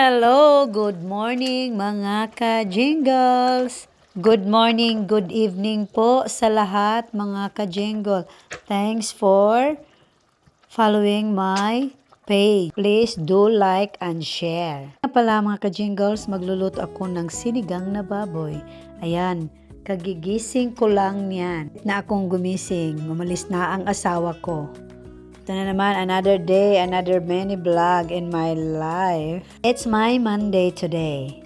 Hello, good morning mga ka-jingles. Good morning, good evening po sa lahat mga ka-jingle. Thanks for following my page. Please do like and share. Nga pala mga ka-jingles, magluluto ako ng sinigang na baboy. Ayan, kagigising ko lang niyan. Na akong gumising, umalis na ang asawa ko. Ito na naman, another day, another mini vlog in my life. It's my Monday today.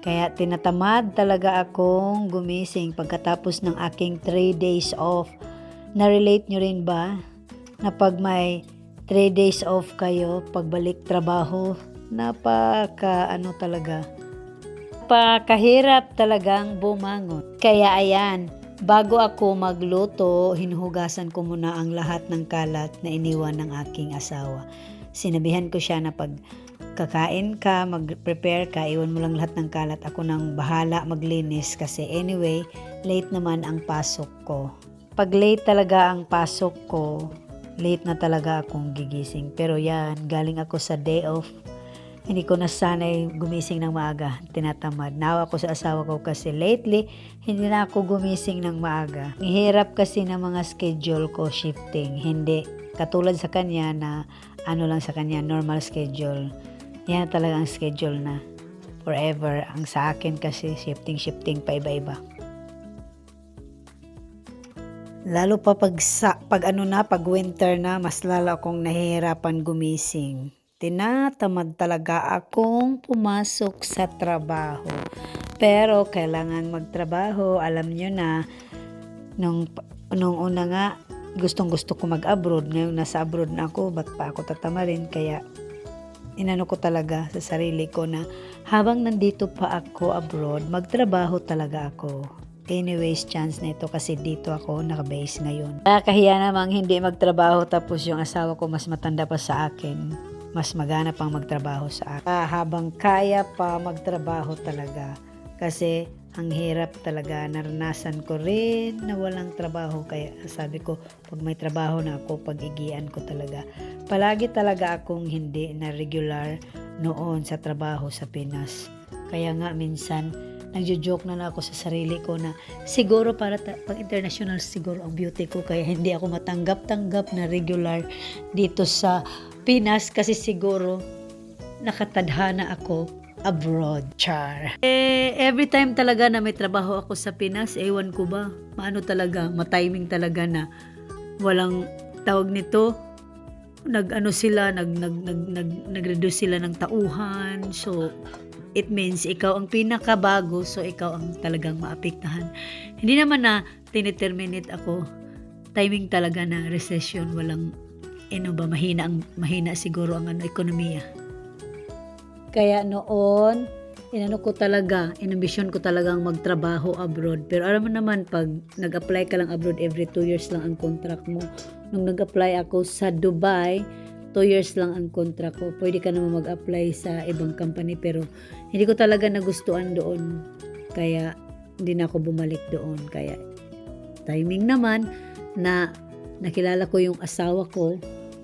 Kaya tinatamad talaga akong gumising pagkatapos ng aking 3 days off. Na-relate nyo rin ba? Na pag may 3 days off kayo, pagbalik trabaho, napakahirap talagang bumangon. Kaya ayan, bago ako magluto, hinuhugasan ko muna ang lahat ng kalat na iniwan ng aking asawa. Sinabihan ko siya na pag kakain ka, mag-prepare ka, iwan mo lang lahat ng kalat. Ako nang bahala maglinis kasi anyway, late naman ang pasok ko. Pag late talaga ang pasok ko, late na talaga akong gigising. Pero yan, galing ako sa day off. Hindi ko nasanay gumising ng maaga, tinatamad. Nawa ko sa asawa ko kasi lately, hindi na ako gumising ng maaga. Ang hirap kasi ng mga schedule ko shifting. Hindi katulad sa kanya na lang sa kanya, normal schedule. Yan talaga ang schedule na forever. Ang sa akin kasi shifting pa iba-iba. Lalo pa pag winter na, mas lalo akong nahihirapan gumising. Tinatamad talaga akong pumasok sa trabaho. Pero kailangan magtrabaho. Alam nyo na, nung una nga, gustong-gusto ko mag-abroad. Ngayon nasa abroad na ako, ba't pa ako tatamarin? Kaya inano ko talaga sa sarili ko na habang nandito pa ako abroad, magtrabaho talaga ako. Anyways, chance na ito kasi dito ako nakabase ngayon. Kahiya namang hindi magtrabaho tapos yung asawa ko mas matanda pa sa akin. Mas magana pang magtrabaho sa akin. Habang kaya pa magtrabaho talaga. Kasi ang hirap talaga. Naranasan ko rin na walang trabaho. Kaya sabi ko, pag may trabaho na ako, pag-igian ko talaga. Palagi talaga akong hindi na regular noon sa trabaho sa Pinas. Kaya nga minsan, nagjo-joke na ako sa sarili ko na siguro pag international siguro ang beauty ko kaya hindi ako matanggap-tanggap na regular dito sa Pinas kasi siguro nakatadhana ako abroad. Char. Every time talaga na may trabaho ako sa Pinas, ewan ko ba, matiming talaga na walang tawag nito, nag-reduce sila ng tauhan. So, it means ikaw ang pinakabago, so ikaw ang talagang maapektahan. Hindi naman na tiniterminate ako. Timing talaga na recession, walang mahina siguro ang ekonomiya. Kaya noon, inambisyon ko talagang magtrabaho abroad. Pero alam mo naman, pag nag-apply ka lang abroad, every 2 years lang ang contract mo. Nung nag-apply ako sa Dubai, 2 years lang ang contract ko. Pwede ka naman mag-apply sa ibang company, pero hindi ko talaga nagustuhan doon. Kaya hindi na ako bumalik doon. Kaya timing naman na nakilala ko yung asawa ko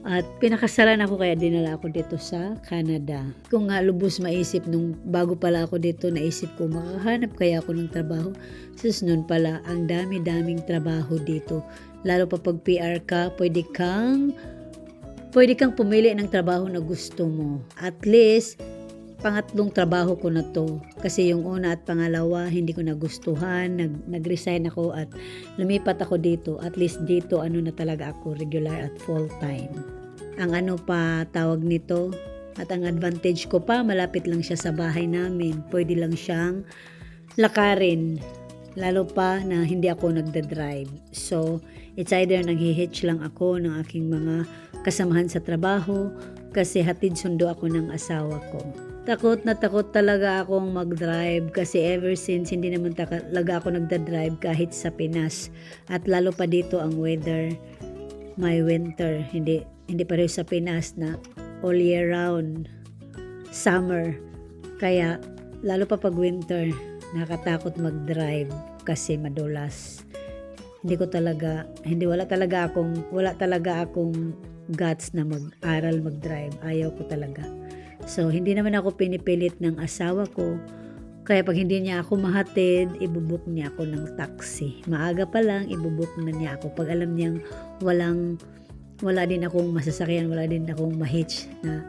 at pinakasalan ako kaya dinala ako dito sa Canada. Kung nga lubos maisip nung bago pala ako dito, naisip ko makahanap kaya ako ng trabaho. Sus nun pala, ang dami-daming trabaho dito. Lalo pa pag PR ka, pwede kang pumili ng trabaho na gusto mo. At least, pangatlong trabaho ko na to. Kasi yung una at pangalawa, hindi ko nagustuhan. Nag-resign ako at lumipat ako dito. At least dito, na talaga ako, regular at full-time. Ang tawag nito, at ang advantage ko pa, malapit lang siya sa bahay namin. Pwede lang siyang lakarin. Lalo pa na hindi ako nagda-drive. So, it's either nag-hitch lang ako ng aking mga kasamahan sa trabaho kasi hatid sundo ako ng asawa ko. Takot na takot talaga akong mag-drive kasi ever since hindi naman talaga ako nagda-drive kahit sa Pinas. At lalo pa dito ang weather, may winter. Hindi pareho sa Pinas na all year round summer. Kaya lalo pa pag winter, nakatakot mag-drive kasi madulas. Wala talaga akong guts na mag-aral mag-drive. Ayaw ko talaga. So, hindi naman ako pinipilit ng asawa ko. Kaya pag hindi niya ako mahatid, ibubuk niya ako ng taxi. Maaga pa lang, ibubuk na niya ako. Pag alam niyang wala din akong masasakyan, wala din akong mahitch na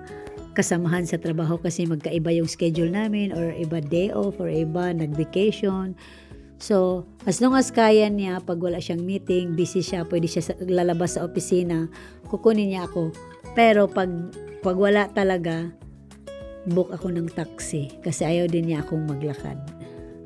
kasamahan sa trabaho kasi magkaiba yung schedule namin or iba day off or iba nag-vacation. So, as long as kaya niya, pag wala siyang meeting, busy siya, pwede siya lalabas sa opisina, kukunin niya ako. Pero pag wala talaga, book ako ng taxi kasi ayaw din niya akong maglakad.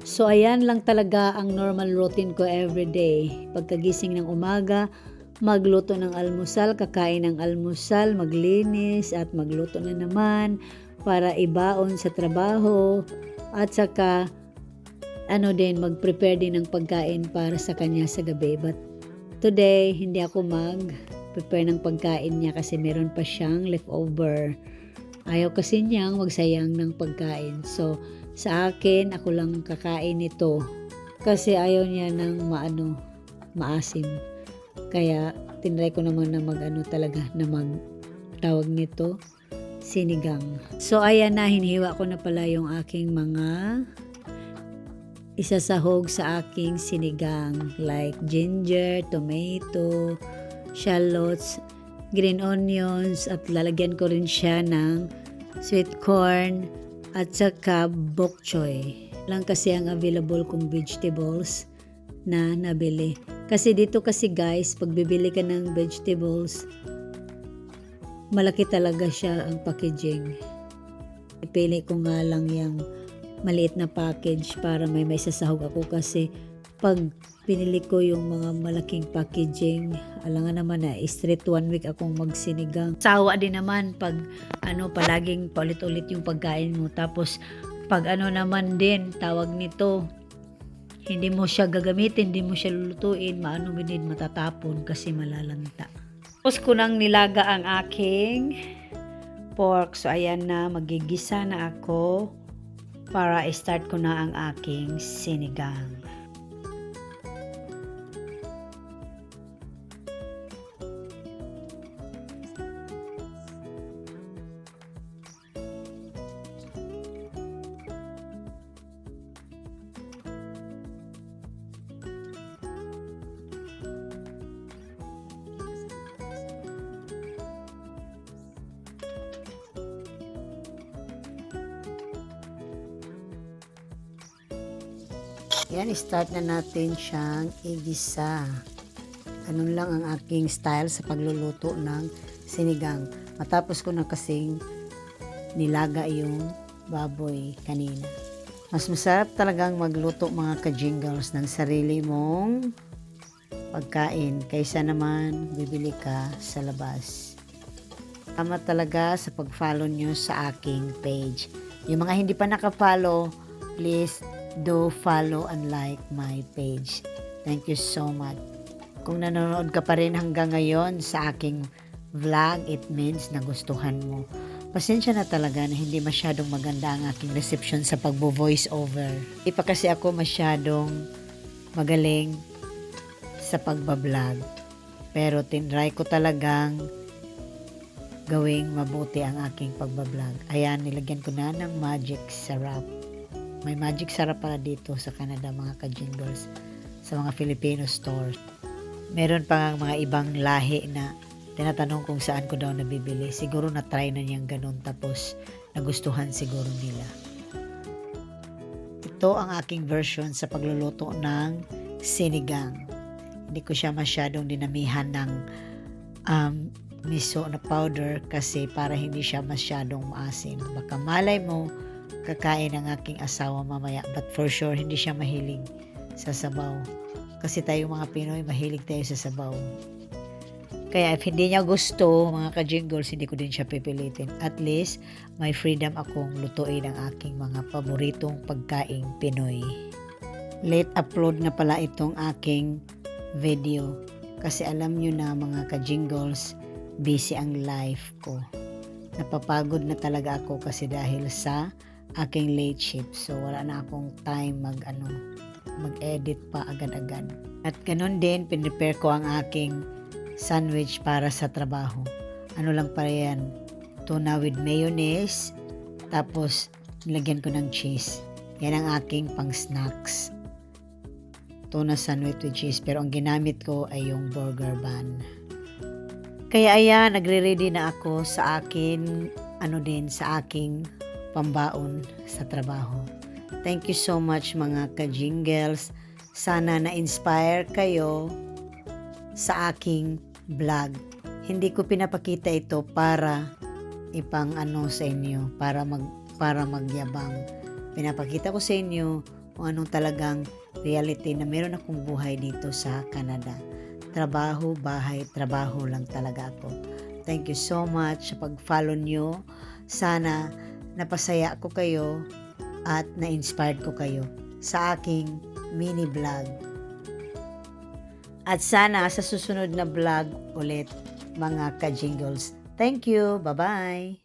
So, ayan lang talaga ang normal routine ko everyday. Pagkagising ng umaga, magluto ng almusal, kakain ng almusal, maglinis at magluto na naman para ibaon sa trabaho at saka mag-prepare din ng pagkain para sa kanya sa gabi. But today, hindi ako mag-prepare ng pagkain niya kasi meron pa siyang leftover. Ayaw kasi niyang magsayang ng pagkain. So, sa akin, ako lang kakain nito kasi ayaw niya ng maasim. Kaya, tinry ko naman na tawag nito, sinigang. So, ayan na, hinihiwa ko na pala yung aking mga isasahog sa aking sinigang like ginger, tomato, shallots, green onions at lalagyan ko rin siya ng sweet corn at saka bok choy. Lang kasi ang available kong vegetables na nabili. Kasi dito kasi guys, pag bibili ka ng vegetables, malaki talaga siya ang packaging. Ipili ko nga lang yung maliit na package para may sasahog ako kasi pag pinili ko yung mga malaking packaging, alangan naman na straight 1 week akong magsinigang. Sawa din naman pag palaging paulit-ulit yung pagkain mo. Tapos pag naman din tawag nito, hindi mo siya gagamitin, hindi mo siya lulutuin, matatapon kasi malalanta. Tapos ko nang nilaga ang aking pork. So ayan na, magigisa na ako para start ko na ang aking sinigang. Yan, start na natin siyang igisa. Ganun lang ang aking style sa pagluluto ng sinigang. Matapos ko na kasing nilaga yung baboy kanina. Mas masarap talagang magluto mga ka-jingles ng sarili mong pagkain kaysa naman bibili ka sa labas. Tama talaga sa pag-follow nyo sa aking page. Yung mga hindi pa naka-follow, please do follow and like my page. Thank you so much. Kung nanonood ka pa rin hanggang ngayon sa aking vlog, it means nagustuhan mo. Pasensya na talaga na hindi masyadong maganda ang aking reception sa pagbo-voice over. Hindi pa kasi ako masyadong magaling sa pagbablog. Pero tinry ko talagang gawing mabuti ang aking pagbablog. Ayan, nilagyan ko na ng magic syrup. May magic syrup para dito sa Canada mga ka-jingles sa mga Filipino stores. Meron pa nga mga ibang lahi na tinatanong kung saan ko daw nabibili. Siguro na-try na niyang ganun tapos nagustuhan siguro nila. Ito ang aking version sa pagluluto ng sinigang. Hindi ko siya masyadong dinamihan ng miso na powder kasi para hindi siya masyadong maasim. Baka malay mo kakain ng aking asawa mamaya, but for sure hindi siya mahilig sa sabaw kasi tayo mga Pinoy mahilig tayo sa sabaw. Kaya if hindi niya gusto mga ka-jingles, hindi ko din siya pipilitin. At least may freedom akong lutuin ang aking mga paboritong pagkaing Pinoy. Late upload na pala itong aking video kasi alam nyo na mga ka-jingles, busy ang life ko. Napapagod na talaga ako kasi dahil sa aking late shift. So, wala na akong time mag-edit pa agad-agad. At ganun din, pinrepare ko ang aking sandwich para sa trabaho. Ano lang pa yan? Tuna with mayonnaise, Tapos, nilagyan ko ng cheese. Yan ang aking pang-snacks. Tuna sandwich with cheese. Pero ang ginamit ko ay yung burger bun. Kaya ayan, nagre-ready na ako sa akin, sa aking pambaon sa trabaho. Thank you so much mga ka-jingles. Sana na-inspire kayo sa aking vlog. Hindi ko pinapakita ito para ipang sa inyo, para magyabang. Pinapakita ko sa inyo kung anong talagang reality na meron akong buhay dito sa Canada. Trabaho, bahay, trabaho lang talaga ako. Thank you so much sa pag-follow nyo. Sana napasaya ko kayo at na-inspired ko kayo sa aking mini vlog. At sana sa susunod na vlog ulit mga ka-jingles. Thank you. Bye-bye.